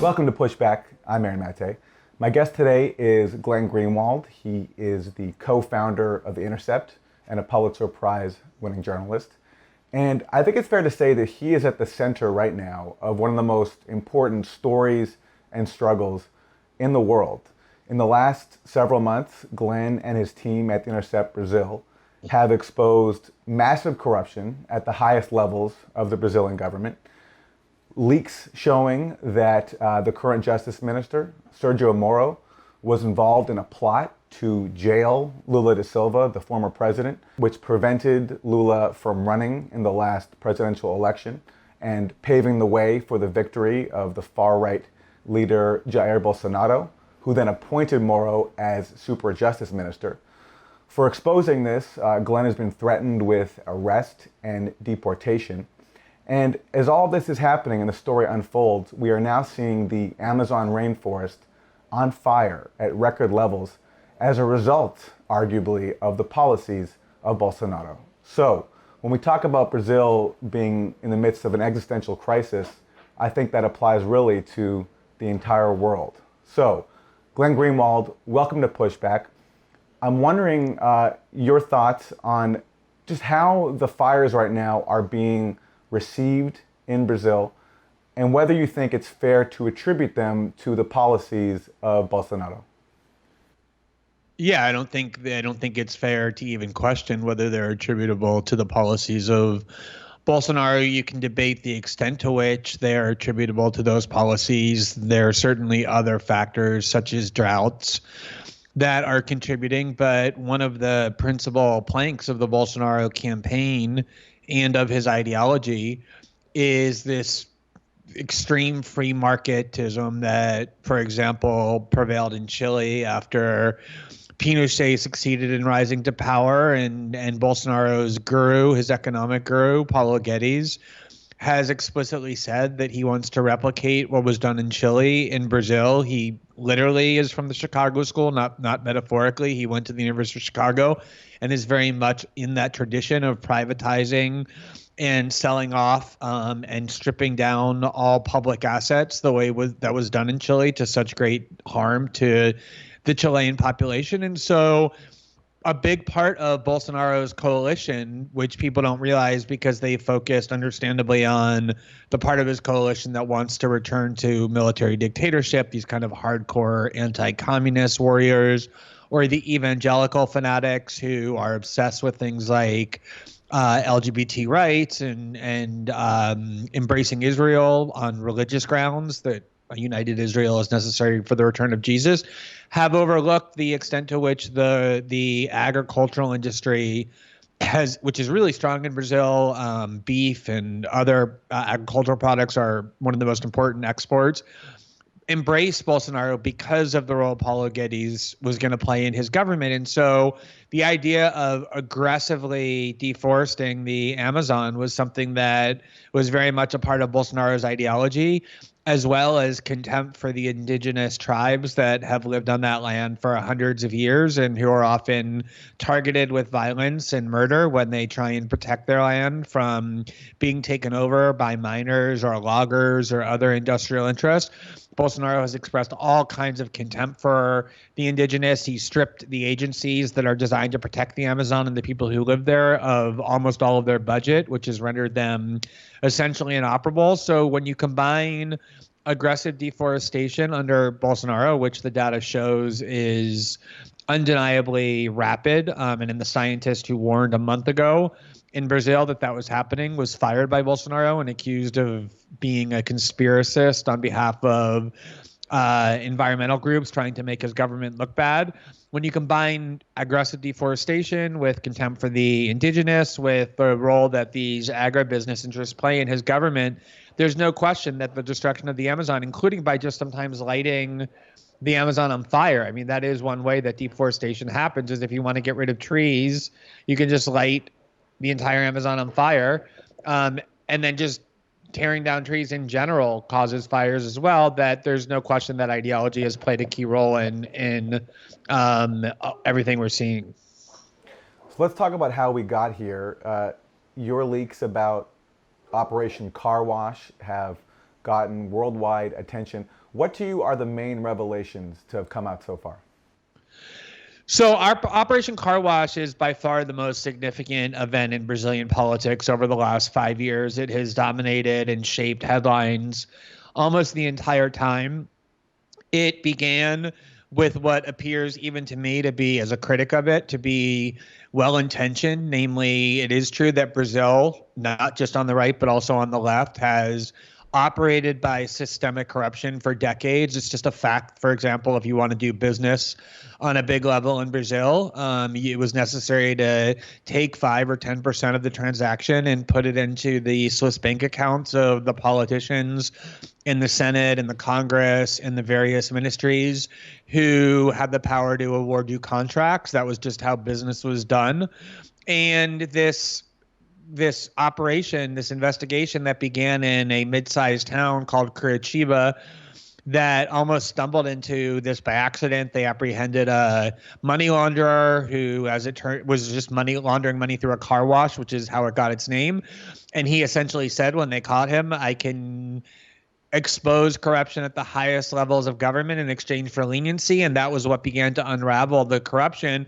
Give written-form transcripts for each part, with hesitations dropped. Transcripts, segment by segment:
Welcome to Pushback. I'm Aaron Maté. My guest today is Glenn Greenwald. He is the co-founder of The Intercept and a Pulitzer Prize winning journalist. And I think it's fair to say that he is at the center right now of one of the most important stories and struggles in the world. In the last several months, Glenn and his team at The Intercept Brazil have exposed massive corruption at the highest levels of the Brazilian government. Leaks showing that the current Justice Minister, Sergio Moro, was involved in a plot to jail Lula da Silva, the former president, which prevented Lula from running in the last presidential election and paving the way for the victory of the far-right leader Jair Bolsonaro, who then appointed Moro as Super Justice Minister. For exposing this, Glenn has been threatened with arrest and deportation. And as all this is happening and the story unfolds, we are now seeing the Amazon rainforest on fire at record levels as a result, arguably, of the policies of Bolsonaro. So, when we talk about Brazil being in the midst of an existential crisis, I think that applies really to the entire world. So, Glenn Greenwald, welcome to Pushback. I'm wondering your thoughts on just how the fires right now are being received in Brazil, and whether you think it's fair to attribute them to the policies of Bolsonaro. Yeah, I don't think it's fair to even question whether they're attributable to the policies of Bolsonaro. You can debate the extent to which they are attributable to those policies. There are certainly other factors, such as droughts, that are contributing. But one of the principal planks of the Bolsonaro campaign and of his ideology is this extreme free marketism that, for example, prevailed in Chile after Pinochet succeeded in rising to power, and Bolsonaro's guru, his economic guru, Paulo Guedes, has explicitly said that he wants to replicate what was done in Chile in Brazil. He literally is from the Chicago School, not metaphorically. He went to the University of Chicago and is very much in that tradition of privatizing and selling off and stripping down all public assets the way that was done in Chile, to such great harm to the Chilean population. And so a big part of Bolsonaro's coalition, which people don't realize because they focused understandably on the part of his coalition that wants to return to military dictatorship, these kind of hardcore anti-communist warriors, or the evangelical fanatics who are obsessed with things like LGBT rights and embracing Israel on religious grounds, that a united Israel is necessary for the return of Jesus, have overlooked the extent to which the agricultural industry has, which is really strong in Brazil. Beef and other agricultural products are one of the most important exports. Embrace Bolsonaro because of the role Paulo Guedes was going to play in his government. And so the idea of aggressively deforesting the Amazon was something that was very much a part of Bolsonaro's ideology, as well as contempt for the indigenous tribes that have lived on that land for hundreds of years and who are often targeted with violence and murder when they try and protect their land from being taken over by miners or loggers or other industrial interests. Bolsonaro has expressed all kinds of contempt for the indigenous. He stripped the agencies that are designed to protect the Amazon and the people who live there of almost all of their budget, which has rendered them essentially inoperable. So when you combine aggressive deforestation under Bolsonaro, which the data shows is undeniably rapid, and then the scientist who warned a month ago in Brazil that was happening was fired by Bolsonaro and accused of being a conspiracist on behalf of environmental groups trying to make his government look bad. When you combine aggressive deforestation with contempt for the indigenous, with the role that these agribusiness interests play in his government, there's no question that the destruction of the Amazon, including by just sometimes lighting the Amazon on fire. I mean, that is one way that deforestation happens, is if you want to get rid of trees, you can just light the entire Amazon on fire. And then just tearing down trees in general causes fires as well. That there's no question that ideology has played a key role in everything we're seeing. So let's talk about how we got here. Your leaks about Operation Car Wash have gotten worldwide attention. What to you are the main revelations to have come out so far? So our Operation Car Wash is by far the most significant event in Brazilian politics over the last 5 years. It has dominated and shaped headlines almost the entire time. It began with what appears, even to me, to be, as a critic of it, to be well-intentioned. Namely, it is true that Brazil, not just on the right, but also on the left, has operated by systemic corruption for decades. It's just a fact. For example, if you want to do business on a big level in Brazil, it was necessary to take 5 or 10% of the transaction and put it into the Swiss bank accounts of the politicians in the Senate and the Congress and the various ministries who had the power to award you contracts. That was just how business was done. And this operation, this investigation that began in a mid-sized town called Curitiba, that almost stumbled into this by accident. They apprehended a money launderer who, as it turned, was just laundering money through a car wash, which is how it got its name. And he essentially said when they caught him, I can expose corruption at the highest levels of government in exchange for leniency. And that was what began to unravel the corruption.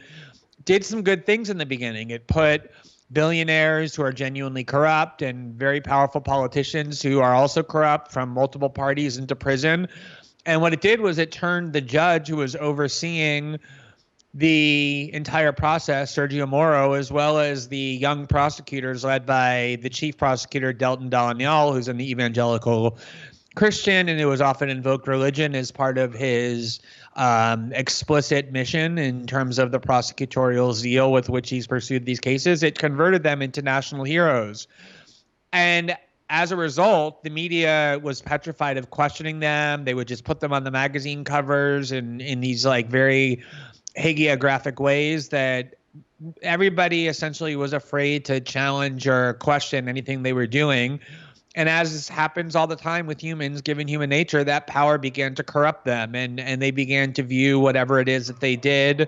Did some good things in the beginning. It put billionaires who are genuinely corrupt and very powerful politicians who are also corrupt from multiple parties into prison. And what it did was it turned the judge who was overseeing the entire process, Sergio Moro, as well as the young prosecutors led by the chief prosecutor, Delton Dallagnol, who's an evangelical Christian and who has often invoked religion as part of his explicit mission in terms of the prosecutorial zeal with which he's pursued these cases. It converted them into national heroes. And as a result, the media was petrified of questioning them. They would just put them on the magazine covers and in these like very hagiographic ways that everybody essentially was afraid to challenge or question anything they were doing. And as happens all the time with humans, given human nature, that power began to corrupt them. And they began to view whatever it is that they did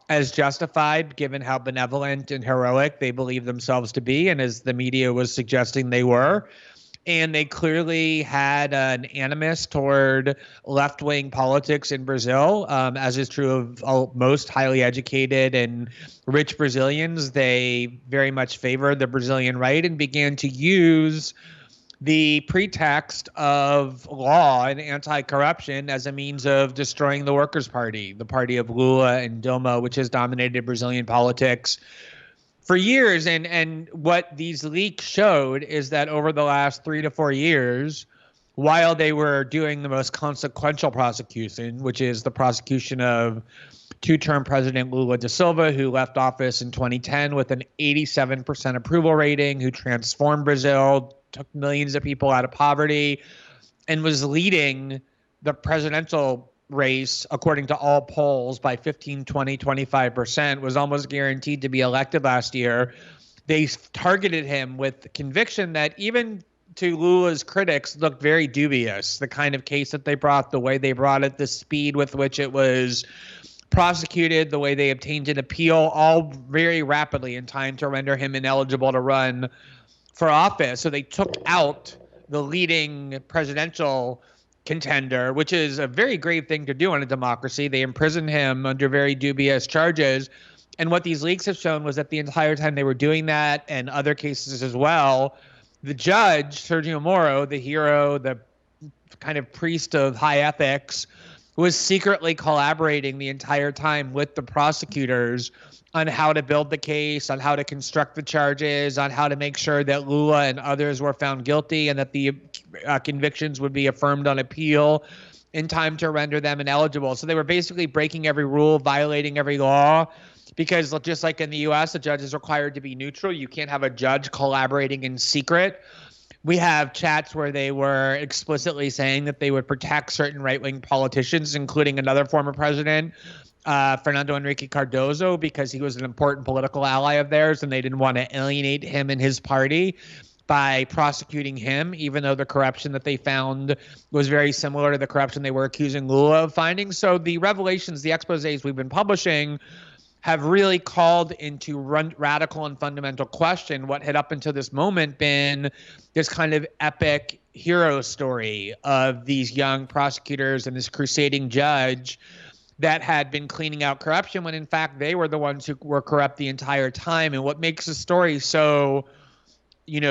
as justified, given how benevolent and heroic they believed themselves to be. And as the media was suggesting they were. And they clearly had an animus toward left-wing politics in Brazil, as is true of most highly educated and rich Brazilians. They very much favored the Brazilian right and began to use the pretext of law and anti-corruption as a means of destroying the Workers' Party, the party of Lula and Dilma, which has dominated Brazilian politics for years. And what these leaks showed is that over the last 3 to 4 years, while they were doing the most consequential prosecution, which is the prosecution of two-term President Lula da Silva, who left office in 2010 with an 87% approval rating, who transformed Brazil, took millions of people out of poverty, and was leading the presidential race, according to all polls, by 15, 20, 25%, was almost guaranteed to be elected last year. They targeted him with the conviction that even to Lula's critics looked very dubious. The kind of case that they brought, the way they brought it, the speed with which it was prosecuted, the way they obtained an appeal, all very rapidly in time to render him ineligible to run for office. So they took out the leading presidential contender, which is a very grave thing to do in a democracy. They imprisoned him under very dubious charges. And what these leaks have shown was that the entire time they were doing that, and other cases as well, the judge, Sergio Moro, the hero, the kind of priest of high ethics, was secretly collaborating the entire time with the prosecutors on how to build the case, on how to construct the charges, on how to make sure that Lula and others were found guilty and that the convictions would be affirmed on appeal in time to render them ineligible. So they were basically breaking every rule, violating every law, because just like in the U.S., a judge is required to be neutral. You can't have a judge collaborating in secret. We have chats where they were explicitly saying that they would protect certain right-wing politicians, including another former president, Fernando Henrique Cardoso, because he was an important political ally of theirs, and they didn't want to alienate him and his party by prosecuting him, even though the corruption that they found was very similar to the corruption they were accusing Lula of finding. So the revelations, the exposés we've been publishing have really called into radical and fundamental question what had up until this moment been this kind of epic hero story of these young prosecutors and this crusading judge that had been cleaning out corruption when in fact they were the ones who were corrupt the entire time. And what makes the story so,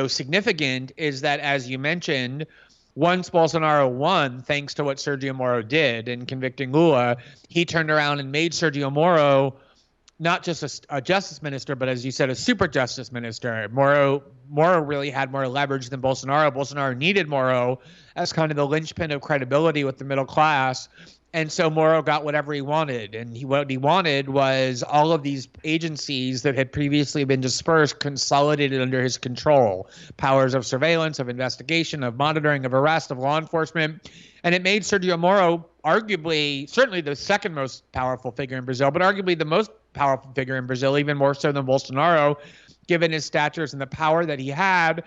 significant is that, as you mentioned, once Bolsonaro won, thanks to what Sergio Moro did in convicting Lula, he turned around and made Sergio Moro not just a justice minister, but as you said, a super justice minister. Moro really had more leverage than Bolsonaro. Bolsonaro needed Moro as kind of the linchpin of credibility with the middle class. And so Moro got whatever he wanted. And what he wanted was all of these agencies that had previously been dispersed consolidated under his control. Powers of surveillance, of investigation, of monitoring, of arrest, of law enforcement. And it made Sergio Moro arguably, certainly the second most powerful figure in Brazil, but arguably the most powerful figure in Brazil, even more so than Bolsonaro, given his statures and the power that he had.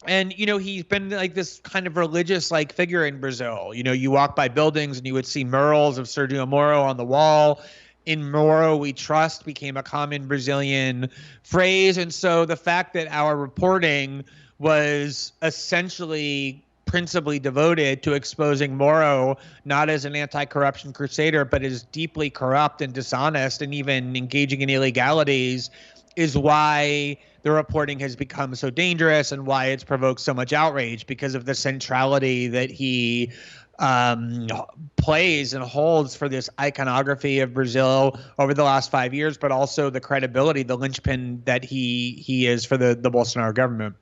And, he's been like this kind of religious like figure in Brazil. You walk by buildings and you would see murals of Sergio Moro on the wall. In Moro we trust became a common Brazilian phrase. And so the fact that our reporting was essentially principally devoted to exposing Moro, not as an anti-corruption crusader, but as deeply corrupt and dishonest and even engaging in illegalities, is why the reporting has become so dangerous and why it's provoked so much outrage, because of the centrality that he plays and holds for this iconography of Brazil over the last 5 years, but also the credibility, the linchpin that he is for the Bolsonaro government.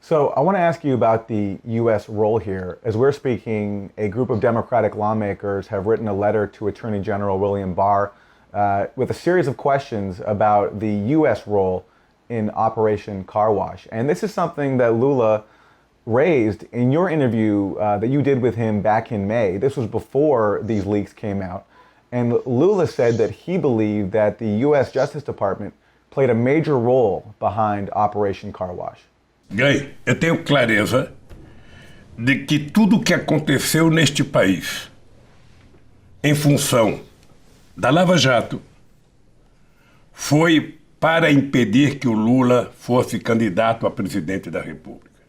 So I want to ask you about the U.S. role here. As we're speaking, a group of Democratic lawmakers have written a letter to Attorney General William Barr with a series of questions about the U.S. role in Operation Car Wash. And this is something that Lula raised in your interview that you did with him back in May. This was before these leaks came out. And Lula said that he believed that the U.S. Justice Department played a major role behind Operation Car Wash. Gay, eu tenho clareza de que tudo o que aconteceu neste país, em função da Lava Jato, foi para impedir que o Lula fosse candidato a presidente da República.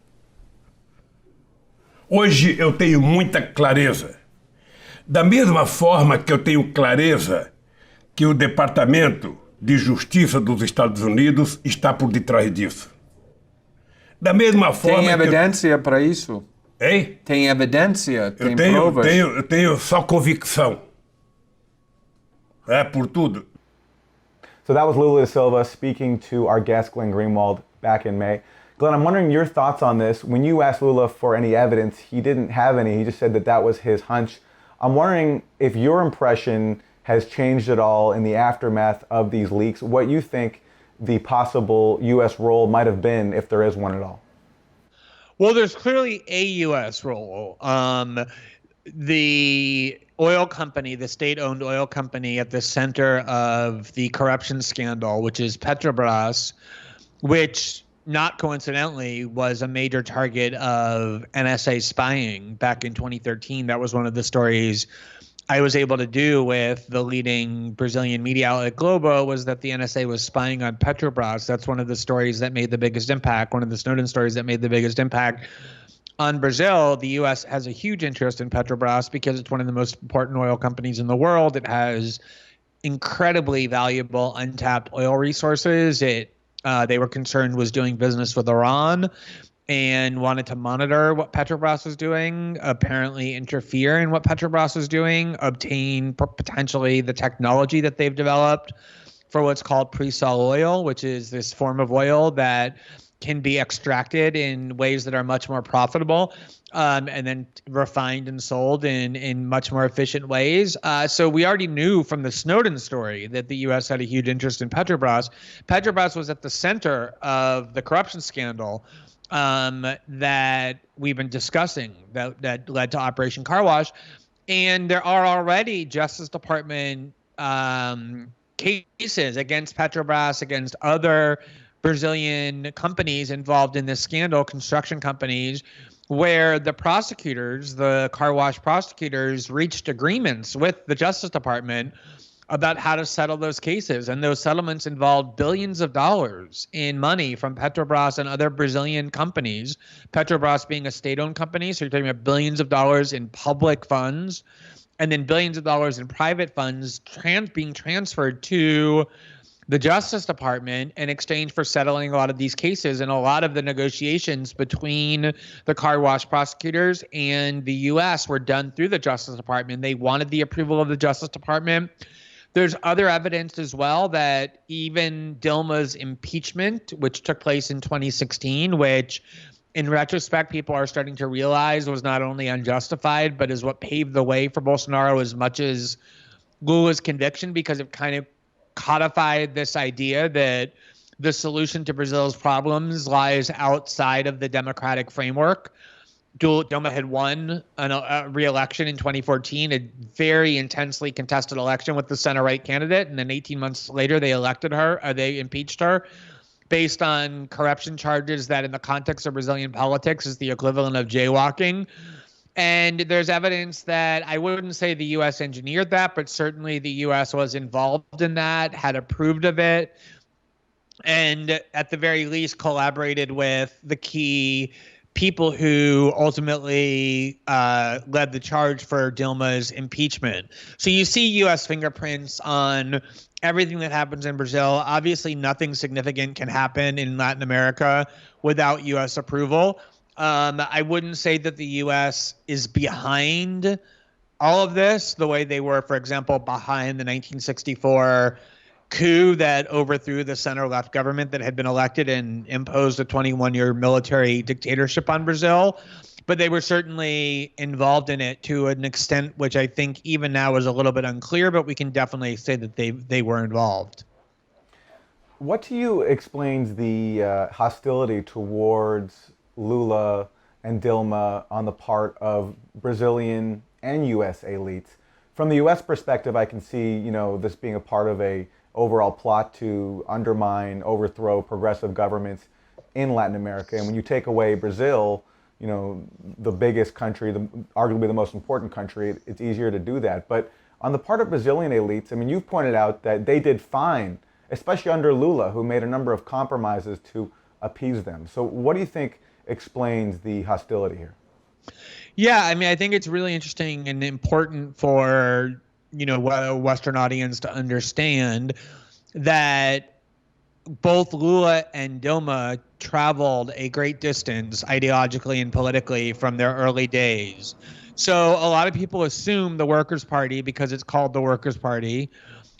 Hoje eu tenho muita clareza. Da mesma forma que eu tenho clareza que o Departamento de Justiça dos Estados Unidos está por detrás disso. Da mesma forma. Tem evidência para isso? Hein? Tem evidência? Tem provas? Eu tenho só convicção. É por tudo. So that was Lula da Silva speaking to our guest, Glenn Greenwald, back in May. Glenn, I'm wondering your thoughts on this. When you asked Lula for any evidence, he didn't have any. He just said that that was his hunch. I'm wondering if your impression has changed at all in the aftermath of these leaks, what you think the possible U.S. role might have been, if there is one at all. Well, there's clearly a U.S. role. The oil company, the state-owned oil company at the center of the corruption scandal, which is Petrobras, which not coincidentally was a major target of NSA spying back in 2013. That was one of the stories I was able to do with the leading Brazilian media outlet Globo, was that the NSA was spying on Petrobras. That's one of the stories that made the biggest impact, one of the Snowden stories that made the biggest impact on Brazil. The U.S. has a huge interest in Petrobras because it's one of the most important oil companies in the world. It has incredibly valuable untapped oil resources. They were concerned was doing business with Iran and wanted to monitor what Petrobras was doing, apparently interfere in what Petrobras was doing, obtain potentially the technology that they've developed for what's called pre-salt oil, which is this form of oil that can be extracted in ways that are much more profitable and then refined and sold in much more efficient ways. So we already knew from the Snowden story that the U.S. had a huge interest in Petrobras. Petrobras was at the center of the corruption scandal that we've been discussing that led to Operation Car Wash. And there are already Justice Department cases against Petrobras, against other Brazilian companies involved in this scandal, construction companies, where the prosecutors, the car wash prosecutors, reached agreements with the Justice Department about how to settle those cases. And those settlements involved billions of dollars in money from Petrobras and other Brazilian companies, Petrobras being a state-owned company. So you're talking about billions of dollars in public funds and then billions of dollars in private funds being transferred to the Justice Department in exchange for settling a lot of these cases. And a lot of the negotiations between the car wash prosecutors and the U.S. were done through the Justice Department. They wanted the approval of the Justice Department. There's other evidence as well that even Dilma's impeachment, which took place in 2016, which in retrospect, people are starting to realize was not only unjustified, but is what paved the way for Bolsonaro as much as Lula's conviction, because it kind of codified this idea that the solution to Brazil's problems lies outside of the democratic framework. Dilma had won a re-election in 2014, a very intensely contested election with the center-right candidate, and then 18 months later they impeached her based on corruption charges that in the context of Brazilian politics is the equivalent of jaywalking. And there's evidence that I wouldn't say the U.S. engineered that, but certainly the U.S. was involved in that, had approved of it, and at the very least collaborated with the key people who ultimately led the charge for Dilma's impeachment. So you see U.S. fingerprints on everything that happens in Brazil. Obviously, nothing significant can happen in Latin America without U.S. approval. I wouldn't say that the U.S. is behind all of this the way they were, for example, behind the 1964 coup that overthrew the center-left government that had been elected and imposed a 21-year military dictatorship on Brazil. But they were certainly involved in it to an extent which I think even now is a little bit unclear, but we can definitely say that they were involved. What to you explains the hostility towards Lula and Dilma on the part of Brazilian and U.S. elites? From the U.S. perspective, I can see, this being a part of a overall plot to undermine, overthrow progressive governments in Latin America. And when you take away Brazil, the biggest country, arguably the most important country, it's easier to do that. But on the part of Brazilian elites, you've pointed out that they did fine, especially under Lula, who made a number of compromises to appease them. So what do you think explains the hostility here? Yeah, I think it's really interesting and important for a Western audience to understand that both Lula and Dilma traveled a great distance ideologically and politically from their early days. So a lot of people assume the Workers' Party, because it's called the Workers' Party,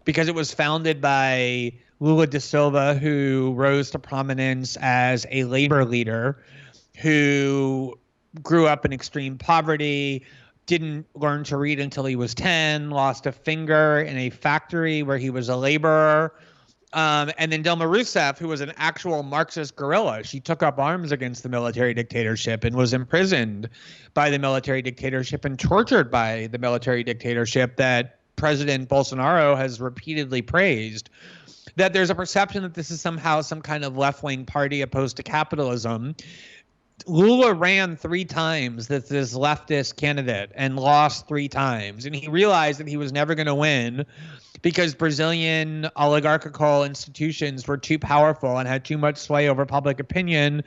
because it was founded by Lula da Silva, who rose to prominence as a labor leader, who grew up in extreme poverty, didn't learn to read until he was 10, lost a finger in a factory where he was a laborer. And then Dilma Rousseff, who was an actual Marxist guerrilla, she took up arms against the military dictatorship and was imprisoned by the military dictatorship and tortured by the military dictatorship that President Bolsonaro has repeatedly praised. That there's a perception that this is somehow some kind of left-wing party opposed to capitalism. Lula ran 3 times as this leftist candidate and lost 3 times. And he realized that he was never going to win because Brazilian oligarchical institutions were too powerful and had too much sway over public opinion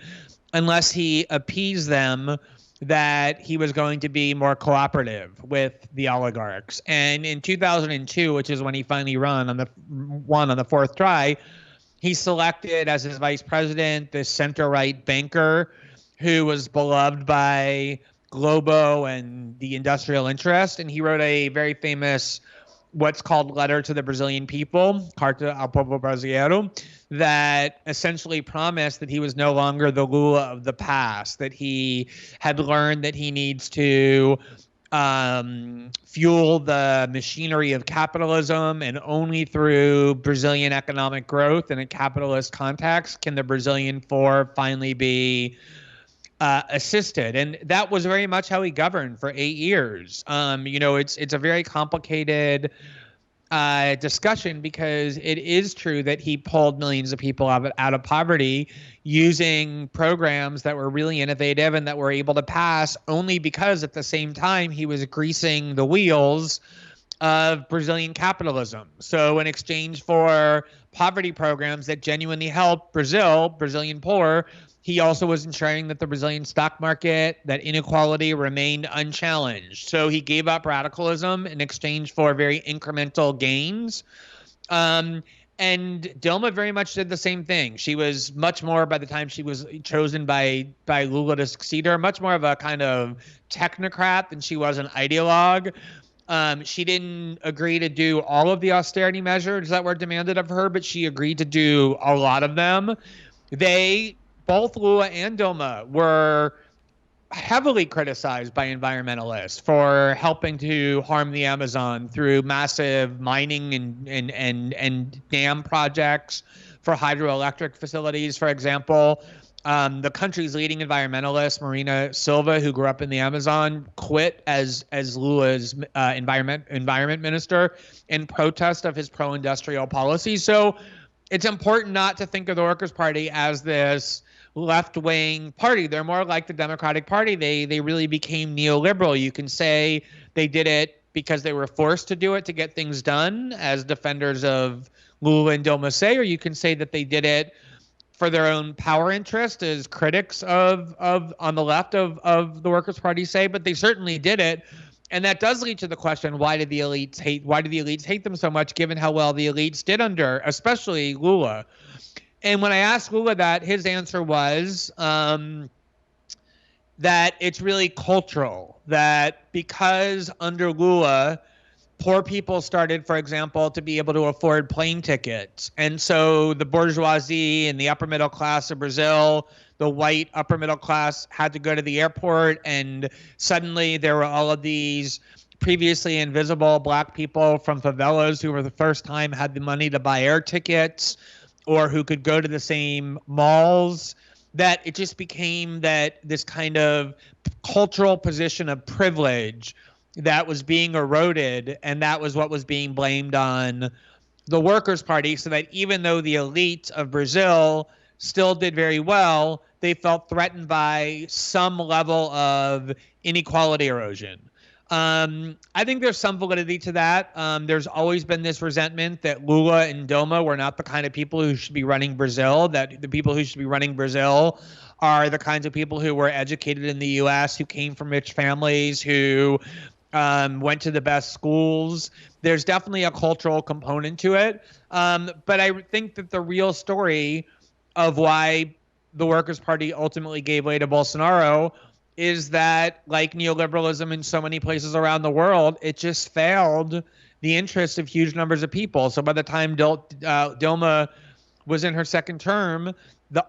unless he appeased them that he was going to be more cooperative with the oligarchs. And in 2002, which is when he finally won on the 4th try, he selected as his vice president this center-right banker who was beloved by Globo and the industrial interest. And he wrote a very famous, what's called Letter to the Brazilian People, Carta ao Povo Brasileiro, that essentially promised that he was no longer the Lula of the past, that he had learned that he needs to fuel the machinery of capitalism, and only through Brazilian economic growth in a capitalist context can the Brazilian poor finally be assisted. And that was very much how he governed for 8 years. It's a very complicated discussion because it is true that he pulled millions of people out of poverty using programs that were really innovative and that were able to pass only because at the same time he was greasing the wheels of Brazilian capitalism. So in exchange for poverty programs that genuinely helped Brazilian poor, he also was ensuring that the Brazilian stock market, that inequality remained unchallenged. So he gave up radicalism in exchange for very incremental gains. And Dilma very much did the same thing. She was much more, by the time she was chosen by Lula to succeed her, much more of a kind of technocrat than she was an ideologue. She didn't agree to do all of the austerity measures that were demanded of her, but she agreed to do a lot of them. Both Lula and Dilma were heavily criticized by environmentalists for helping to harm the Amazon through massive mining and dam projects for hydroelectric facilities, for example. The country's leading environmentalist, Marina Silva, who grew up in the Amazon, quit as Lula's environment minister in protest of his pro-industrial policy. So it's important not to think of the Workers' Party as this left-wing party. They're more like the Democratic Party. They really became neoliberal. You can say they did it because they were forced to do it to get things done, as defenders of Lula and Dilma say, or you can say that they did it for their own power interest, as critics of on the left of the Workers' Party say. But they certainly did it. And that does lead to the question, why do the elites hate them so much, given how well the elites did under, especially Lula? And when I asked Lula that, his answer was that it's really cultural, that because under Lula, poor people started, for example, to be able to afford plane tickets. And so the bourgeoisie and the upper middle class of Brazil, the white upper middle class, had to go to the airport, and suddenly there were all of these previously invisible black people from favelas who for the first time had the money to buy air tickets, or who could go to the same malls, that it just became that this kind of cultural position of privilege that was being eroded, and that was what was being blamed on the Workers' Party, so that even though the elite of Brazil still did very well, they felt threatened by some level of inequality erosion. I think there's some validity to that. There's always been this resentment that Lula and Dilma were not the kind of people who should be running Brazil, that the people who should be running Brazil are the kinds of people who were educated in the U.S., who came from rich families, who went to the best schools. There's definitely a cultural component to it. But I think that the real story of why the Workers' Party ultimately gave way to Bolsonaro is that, like neoliberalism in so many places around the world, it just failed the interests of huge numbers of people. So by the time Dilma was in her second term,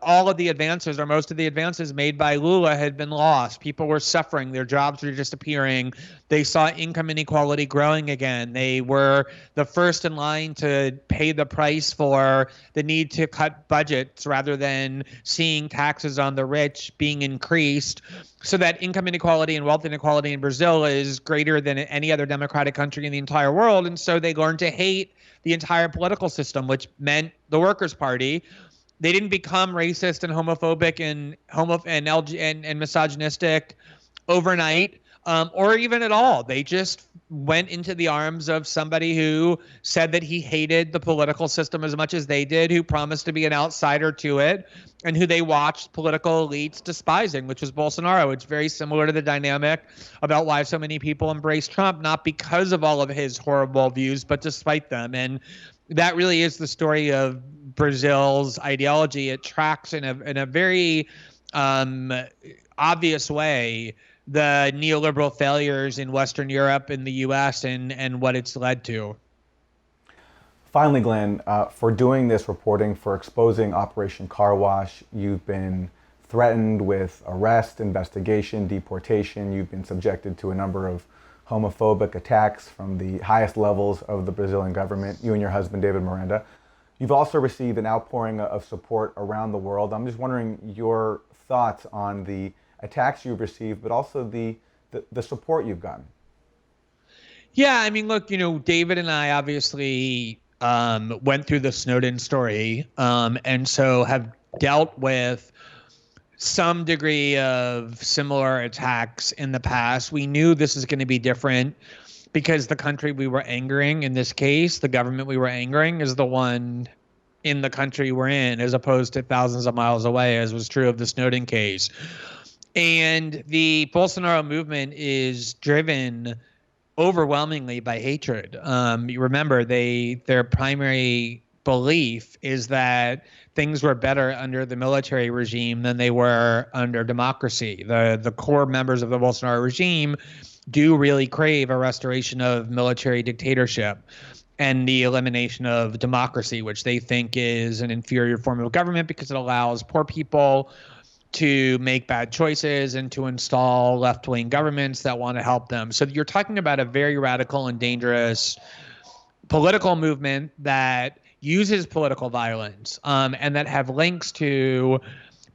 all of the advances, or most of the advances made by Lula, had been lost. People were suffering. Their jobs were disappearing. They saw income inequality growing again. They were the first in line to pay the price for the need to cut budgets rather than seeing taxes on the rich being increased, so that income inequality and wealth inequality in Brazil is greater than any other democratic country in the entire world. And so they learned to hate the entire political system, which meant the Workers' Party. They didn't become racist and homophobic and misogynistic overnight, or even at all. They just went into the arms of somebody who said that he hated the political system as much as they did, who promised to be an outsider to it, and who they watched political elites despising, which was Bolsonaro. It's very similar to the dynamic about why so many people embrace Trump, not because of all of his horrible views, but despite them. And that really is the story of Brazil's ideology. It tracks in a very obvious way the neoliberal failures in Western Europe and the U.S. and what it's led to. Finally, Glenn, for doing this reporting, for exposing Operation Car Wash, you've been threatened with arrest, investigation, deportation. You've been subjected to a number of homophobic attacks from the highest levels of the Brazilian government, you and your husband, David Miranda. You've also received an outpouring of support around the world. I'm just wondering your thoughts on the attacks you've received, but also the support you've gotten. Yeah, I mean, look, David and I obviously went through the Snowden story, and so have dealt with some degree of similar attacks in the past. We knew this is going to be different because the country we were angering, in this case, the government we were angering, is the one in the country we're in, as opposed to thousands of miles away, as was true of the Snowden case. And the Bolsonaro movement is driven overwhelmingly by hatred. You remember, their primary belief is that things were better under the military regime than they were under democracy. The core members of the Bolsonaro regime do really crave a restoration of military dictatorship and the elimination of democracy, which they think is an inferior form of government because it allows poor people to make bad choices and to install left-wing governments that want to help them. So you're talking about a very radical and dangerous political movement that uses political violence, and that have links to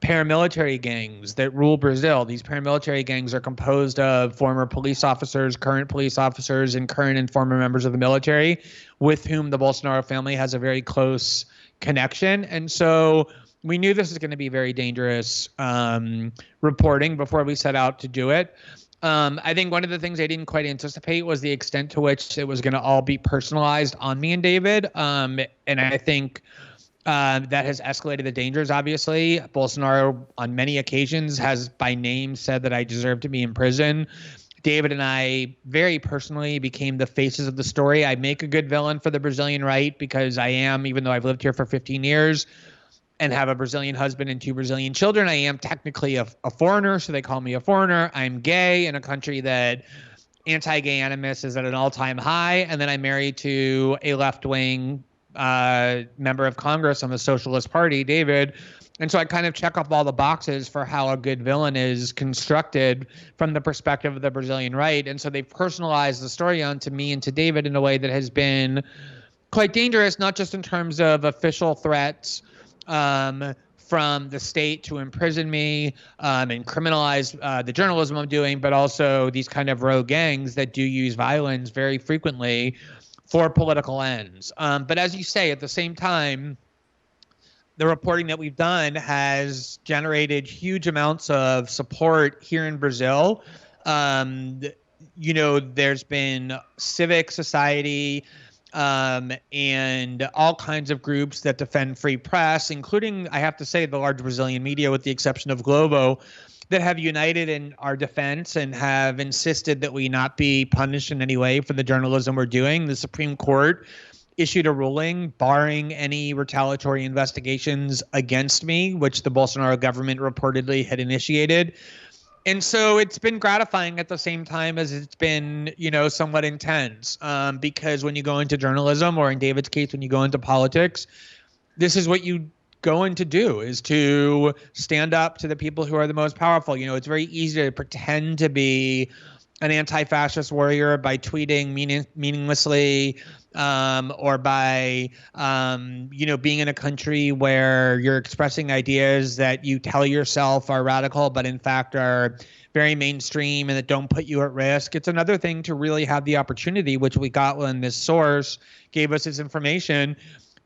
paramilitary gangs that rule Brazil. These paramilitary gangs are composed of former police officers, current police officers, and current and former members of the military with whom the Bolsonaro family has a very close connection. And so we knew this was going to be very dangerous reporting before we set out to do it. I think one of the things I didn't quite anticipate was the extent to which it was going to all be personalized on me and David. And I think that has escalated the dangers, obviously. Bolsonaro, on many occasions, has by name said that I deserve to be in prison. David and I very personally became the faces of the story. I make a good villain for the Brazilian right because I am, even though I've lived here for 15 years and have a Brazilian husband and 2 Brazilian children, I am technically a foreigner, so they call me a foreigner. I'm gay in a country that anti-gay animus is at an all-time high, and then I'm married to a left-wing member of Congress on the Socialist Party, David. And so I kind of check off all the boxes for how a good villain is constructed from the perspective of the Brazilian right. And so they've personalized the story onto me and to David in a way that has been quite dangerous, not just in terms of official threats from the state to imprison me and criminalize the journalism I'm doing, but also these kind of rogue gangs that do use violence very frequently for political ends. But as you say, at the same time, the reporting that we've done has generated huge amounts of support here in Brazil. There's been civic society and all kinds of groups that defend free press, including, I have to say, the large Brazilian media, with the exception of Globo, that have united in our defense and have insisted that we not be punished in any way for the journalism we're doing. The Supreme Court issued a ruling barring any retaliatory investigations against me, which the Bolsonaro government reportedly had initiated. And so it's been gratifying at the same time as it's been, somewhat intense, because when you go into journalism, or in David's case, when you go into politics, this is what you go in to do, is to stand up to the people who are the most powerful. It's very easy to pretend to be an anti-fascist warrior by tweeting meaninglessly, or by, being in a country where you're expressing ideas that you tell yourself are radical, but in fact are very mainstream and that don't put you at risk. It's another thing to really have the opportunity, which we got when this source gave us this information,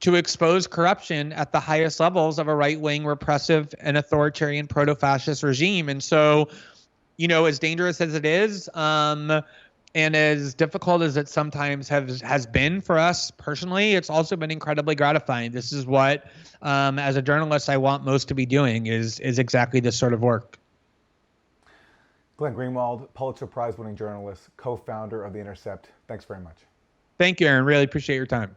to expose corruption at the highest levels of a right-wing, repressive, and authoritarian proto-fascist regime. And so, as dangerous as it is, and as difficult as it sometimes has been for us personally, it's also been incredibly gratifying. This is what, as a journalist, I want most to be doing, is exactly this sort of work. Glenn Greenwald, Pulitzer Prize-winning journalist, co-founder of The Intercept. Thanks very much. Thank you, Aaron. Really appreciate your time.